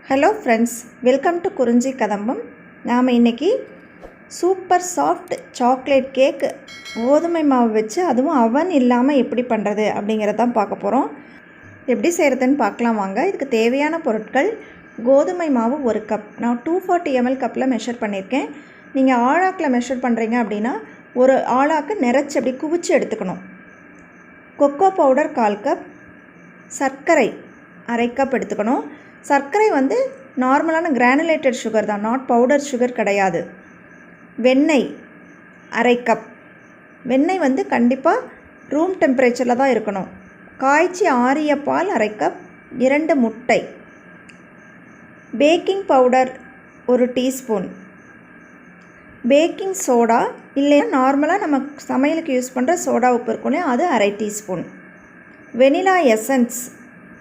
Hello friends, welcome to Kurinjikadambam. நாம் இன்றைக்கி super soft chocolate cake கோதுமை மாவு வச்சு அதுவும் அவன் இல்லாமல் எப்படி பண்ணுறது அப்படிங்கிறதான் பார்க்க போகிறோம். எப்படி செய்கிறதுன்னு பார்க்கலாம் வாங்க. இதுக்கு தேவையான பொருட்கள்: கோதுமை மாவு 1 கப். நான் 240 ml கப்பில் மெஷர் பண்ணியிருக்கேன். நீங்கள் ஆழாக்கில் மெஷர் பண்ணுறீங்க அப்படின்னா ஒரு ஆழாக்கு நிறச்சி அப்படி குவிச்சு எடுத்துக்கணும். Cocoa powder 1/4 cup. சர்க்கரை 1/2 கப் எடுத்துக்கணும். சர்க்கரை நார்மலான கிரானுலேட்டட் சுகர் தான், நாட் பவுடர் சுகர் கிடையாது. வெண்ணெய் 1/2 கப். வெண்ணெய் கண்டிப்பாக ரூம் டெம்பரேச்சரில் தான் இருக்கணும். காய்ச்சி ஆறிய பால் 1/2 கப். 2 முட்டை. Baking powder 1 teaspoon. Baking soda இல்லைன்னா நார்மலாக நம்ம சமையலுக்கு யூஸ் பண்ணுற சோடா உப்பு இருக்கும்லையே, அது 1/2 டீஸ்பூன். வெனிலா எசன்ஸ்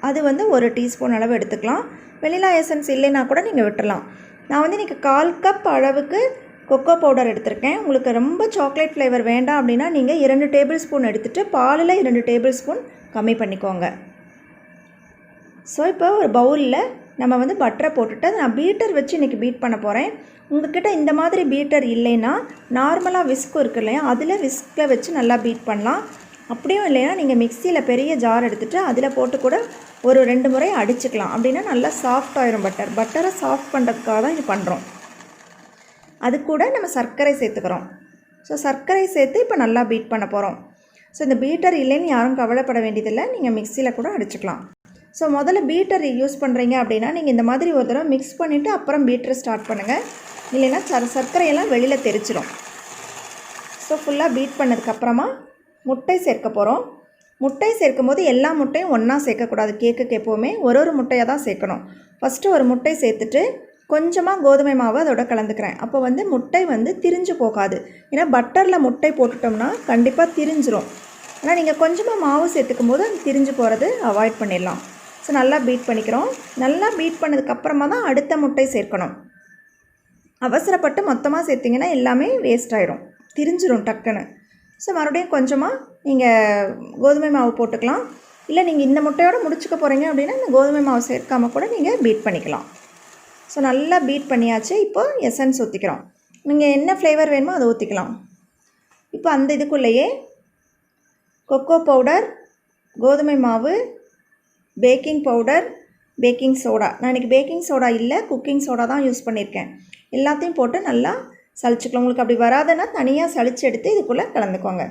அது 1 டீஸ்பூன் அளவு எடுத்துக்கலாம். வெனிலா எசன்ஸ் இல்லைன்னா கூட நீங்கள் விட்டுடலாம். நான் இன்றைக்கி 1/4 கப் அளவுக்கு கொக்கோ பவுடர் எடுத்திருக்கேன். உங்களுக்கு ரொம்ப சாக்லேட் ஃப்ளேவர் வேண்டாம் அப்படின்னா நீங்கள் 2 டேபிள் ஸ்பூன் எடுத்துகிட்டு பாலில் 2 டேபிள் ஸ்பூன் கம்மி பண்ணிக்கோங்க. ஸோ இப்போ ஒரு பவுலில் நம்ம பட்டரை போட்டுட்டு நான் பீட்டர் வச்சு இன்றைக்கி பீட் பண்ண போகிறேன். உங்கள்கிட்ட இந்த மாதிரி பீட்டர் இல்லைன்னா நார்மலாக விஸ்க் இருக்கு இல்லையா, அதில் விஸ்கில் வச்சு நல்லா பீட் பண்ணலாம். அப்படியும் இல்லைன்னா நீங்கள் மிக்சியில் பெரிய ஜார் எடுத்துகிட்டு அதில் போட்டு கூட ஒரு 2 முறை அடிச்சுக்கலாம். அப்படின்னா நல்லா சாஃப்ட் ஆயிரும். பட்டரை சாஃப்ட் பண்ணுறதுக்காக தான் இது பண்ணுறோம். அது கூட நம்ம சர்க்கரை சேர்த்துக்கிறோம். ஸோ சர்க்கரை சேர்த்து இப்போ நல்லா பீட் பண்ண போகிறோம். ஸோ இந்த பீட்டர் இல்லைன்னு யாரும் கவலைப்பட வேண்டியதில்லை, நீங்கள் மிக்சியில் கூட அடிச்சுக்கலாம். ஸோ முதல்ல பீட்டர் யூஸ் பண்ணுறீங்க அப்படின்னா நீங்கள் இந்த மாதிரி ஒரு தடவை மிக்ஸ் பண்ணிவிட்டு அப்புறம் பீட்டரை ஸ்டார்ட் பண்ணுங்கள். இல்லைன்னா சர்க்கரையெல்லாம் வெளியில் தெரிச்சிடும். ஸோ ஃபுல்லாக பீட் பண்ணதுக்கப்புறமா முட்டை சேர்க்க போகிறோம். முட்டை சேர்க்கும் போது எல்லா முட்டையும் ஒன்றா சேர்க்கக்கூடாது. கேக்குக்கு எப்போவுமே ஒரு முட்டையாக தான் சேர்க்கணும். ஃபஸ்ட்டு ஒரு முட்டை சேர்த்துட்டு கொஞ்சமாக கோதுமை மாவு அதோட கலந்துக்கிறேன். அப்போ முட்டை திரிஞ்சு போகாது. ஏன்னா பட்டரில் முட்டை போட்டுட்டோம்னா கண்டிப்பாக திரிஞ்சிரும். ஆனால் நீங்கள் கொஞ்சமாக மாவு சேர்த்துக்கும் போது அது திரிஞ்சு போகிறது அவாய்ட் பண்ணிடலாம். ஸோ நல்லா பீட் பண்ணிக்கிறோம். நல்லா பீட் பண்ணதுக்கப்புறமா தான் அடுத்த முட்டை சேர்க்கணும். அவசரப்பட்டு மொத்தமாக சேர்த்திங்கன்னா எல்லாமே வேஸ்ட் ஆகிடும், திரிஞ்சிரும் டக்குன்னு. ஸோ மறுபடியும் கொஞ்சமாக நீங்கள் கோதுமை மாவு போட்டுக்கலாம். இல்லை நீங்கள் இந்த முட்டையோடு முடிச்சுக்க போகிறீங்க அப்படின்னா இந்த கோதுமை மாவு சேர்க்காமல் கூட நீங்கள் பீட் பண்ணிக்கலாம். ஸோ நல்லா பீட் பண்ணியாச்சு. இப்போ எசன்ஸ் ஊற்றிக்கிறோம். நீங்கள் என்ன ஃப்ளேவர் வேணுமோ அதை ஊற்றிக்கலாம். இப்போ அந்த இதுக்குள்ளேயே கொக்கோ பவுடர், கோதுமை மாவு, பேக்கிங் பவுடர், பேக்கிங் சோடா. நான் இன்றைக்கி பேக்கிங் சோடா இல்லை, குக்கிங் சோடா தான் யூஸ் பண்ணியிருக்கேன். எல்லாத்தையும் போட்டு நல்லா சளிச்சிக்கலாம். உங்களுக்கு அப்படி வராதுன்னா தனியாக சளிச்சு எடுத்து இதுக்குள்ளே கலந்துக்கோங்க.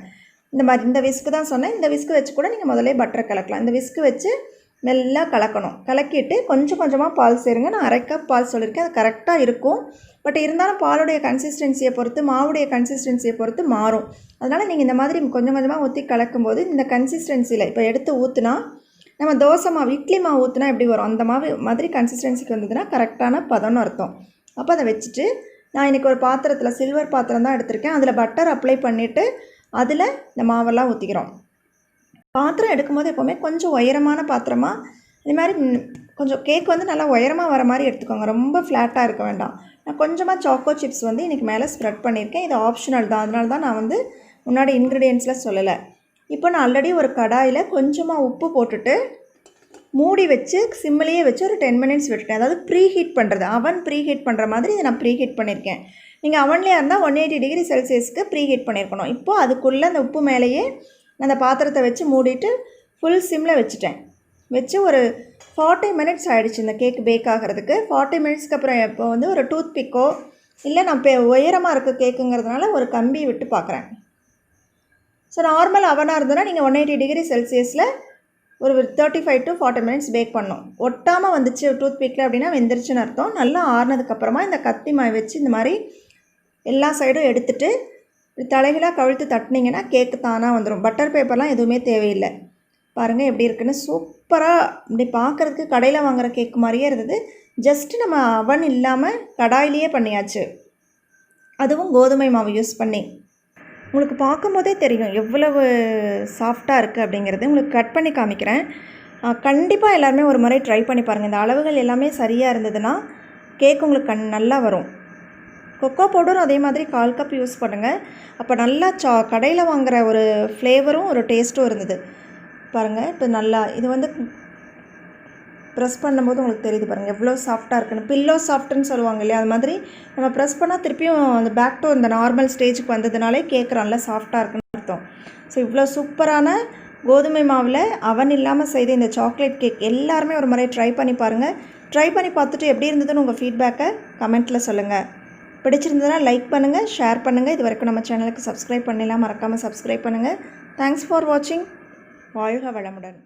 இந்த விஸ்க்கு தான் சொன்னேன். இந்த விஸ்க்கு வச்சு கூட நீங்கள் முதல்ல பட்டரை கலக்கலாம். இந்த விஸ்க்கு வச்சு நல்லா கலக்கணும். கலக்கிட்டு கொஞ்சம் கொஞ்சமாக பால் சேருங்க. நான் 1/2 கப் பால் சொல்லியிருக்கேன், அது கரெக்டாக இருக்கும். பட் இருந்தாலும் பாலுடைய கன்சிஸ்டன்சியை பொறுத்து, மாவுடைய கன்சிஸ்டன்சியை பொறுத்து மாறும். அதனால் நீங்கள் இந்த மாதிரி கொஞ்சம் கொஞ்சமாக ஊற்றி கலக்கும்போது இந்த கன்சிஸ்டன்சியில் இப்போ எடுத்து ஊற்றுனா நம்ம தோசை மாவு, இட்லி மாவு ஊற்றுனா எப்படி வரும், அந்த மாவு மாதிரி கன்சிஸ்டன்சிக்கு வந்ததுன்னா கரெக்டான பதம்னு அர்த்தம். அப்போ அதை வச்சுட்டு நான் இன்றைக்கி ஒரு பாத்திரத்தில், சில்வர் பாத்திரம் தான் எடுத்திருக்கேன், அதில் பட்டர் அப்ளை பண்ணிவிட்டு அதில் இந்த மாவெல்லாம் ஊற்றிக்கிறோம். பாத்திரம் எடுக்கும்போது எப்போவுமே கொஞ்சம் உயரமான பாத்திரமாக, இது மாதிரி கொஞ்சம் கேக் நல்லா உயரமாக வர மாதிரி எடுத்துக்கோங்க. ரொம்ப ஃப்ளாட்டாக இருக்க வேண்டாம். நான் கொஞ்சமாக சாக்கோ சிப்ஸ் இன்றைக்கி மேலே ஸ்ப்ரெட் பண்ணியிருக்கேன். இது ஆப்ஷனல் தான், அதனால தான் நான் முன்னாடி இன்க்ரீடியன்ஸில் சொல்லலை. இப்போ நான் ஆல்ரெடி ஒரு கடாயில் கொஞ்சமாக உப்பு போட்டுட்டு மூடி வச்சு சிம்மிலேயே வச்சு ஒரு 10 மினிட்ஸ் விட்டுட்டேன். அதாவது ப்ரீ ஹீட் பண்ணுறது, அவன் ப்ரீ ஹீட் பண்ணுற மாதிரி இதை நான் ப்ரீ ஹீட் பண்ணியிருக்கேன். நீங்கள் அவன்லேயே இருந்தால் 180 டிகிரி செல்சியஸ்க்கு ப்ரீ ஹீட் பண்ணியிருக்கணும். இப்போது அதுக்குள்ளே அந்த உப்பு மேலேயே அந்த பாத்திரத்தை வச்சு மூடிட்டு ஃபுல் சிம்மில் வச்சுட்டேன். வச்சு ஒரு 40 மினிட்ஸ் ஆகிடுச்சு இந்த கேக் பேக் ஆகிறதுக்கு. 40 மினிட்ஸ்க்கு அப்புறம் இப்போ ஒரு டூத் பிக்கோ இல்லை நான் இப்போ உயரமாக இருக்க கேக்குங்கிறதுனால ஒரு கம்பி விட்டு பார்க்குறேன். ஸோ நார்மல் அவனாக இருந்ததுன்னா நீங்கள் 180 டிகிரி செல்சியஸில் ஒரு 35 to 40 மினிட்ஸ் பேக் பண்ணணும். ஒட்டாமல் வந்துச்சு டூத் பிக்கில் அப்படின்னா வெந்துருச்சுன்னு அர்த்தம். நல்லா ஆறுனதுக்கப்புறமா இந்த கத்தி மாய் வச்சு இந்த மாதிரி எல்லா சைடும் எடுத்துகிட்டு தலைகளாக கவிழ்த்து தட்டினீங்கன்னா கேக்கு தானாக வந்துடும். பட்டர் பேப்பர்லாம் எதுவுமே தேவையில்லை. பாருங்கள் எப்படி இருக்குன்னு. சூப்பராக இப்படி பார்க்குறதுக்கு கடையில் வாங்குகிற கேக்கு மாதிரியே இருந்தது. ஜஸ்ட்டு நம்ம அவன் இல்லாமல் கடாயிலேயே பண்ணியாச்சு, அதுவும் கோதுமை மாவு யூஸ் பண்ணி. உங்களுக்கு பார்க்கும்போதே தெரியும் எவ்வளவு சாஃப்டாக இருக்குது அப்படிங்கிறது. உங்களுக்கு கட் பண்ணி காமிக்கிறேன். கண்டிப்பாக எல்லாருமே ஒரு முறை ட்ரை பண்ணி பாருங்கள். இந்த அளவுகள் எல்லாமே சரியாக இருந்ததுன்னா கேக் உங்களுக்கு நல்லா வரும். கொக்கோ பவுடரும் அதே மாதிரி 1/4 கப் யூஸ் பண்ணுங்கள். அப்போ நல்லா கடையில் வாங்குகிற ஒரு ஃப்ளேவரும் ஒரு டேஸ்ட்டும் இருந்தது. பாருங்கள் இப்போ நல்லா இது ப்ரெஸ் பண்ணும்போது உங்களுக்கு தெரியுது பாருங்கள் எவ்வளோ சாஃப்டாக இருக்குன்னு. பில்லோ சாஃப்ட்டுன்னு சொல்லுவாங்க இல்லையா, அது மாதிரி நம்ம ப்ரெஸ் பண்ணால் திருப்பியும் அந்த பேக் டு இந்த நார்மல் ஸ்டேஜுக்கு வந்ததுனாலே கேக் நல்லா சாஃப்டாக இருக்குன்னு அர்த்தம். ஸோ இவ்வளோ சூப்பரான கோதுமை மாவில் அவன் இல்லாமல் செய்த இந்த சாக்லேட் கேக் எல்லாருமே ஒரு முறை ட்ரை பண்ணி பாருங்கள். ட்ரை பண்ணி பார்த்துட்டு எப்படி இருந்ததுன்னு உங்கள் ஃபீட்பேக்கை கமெண்ட்டில் சொல்லுங்கள். பிடிச்சிருந்ததுன்னா லைக் பண்ணுங்கள், ஷேர் பண்ணுங்கள். இது வரைக்கும் நம்ம சேனலுக்கு சப்ஸ்கிரைப் பண்ணலாம், மறக்காமல் சப்ஸ்கிரைப் பண்ணுங்கள். தேங்க்ஸ் ஃபார் வாட்சிங். வாழ்க வளமுடன்.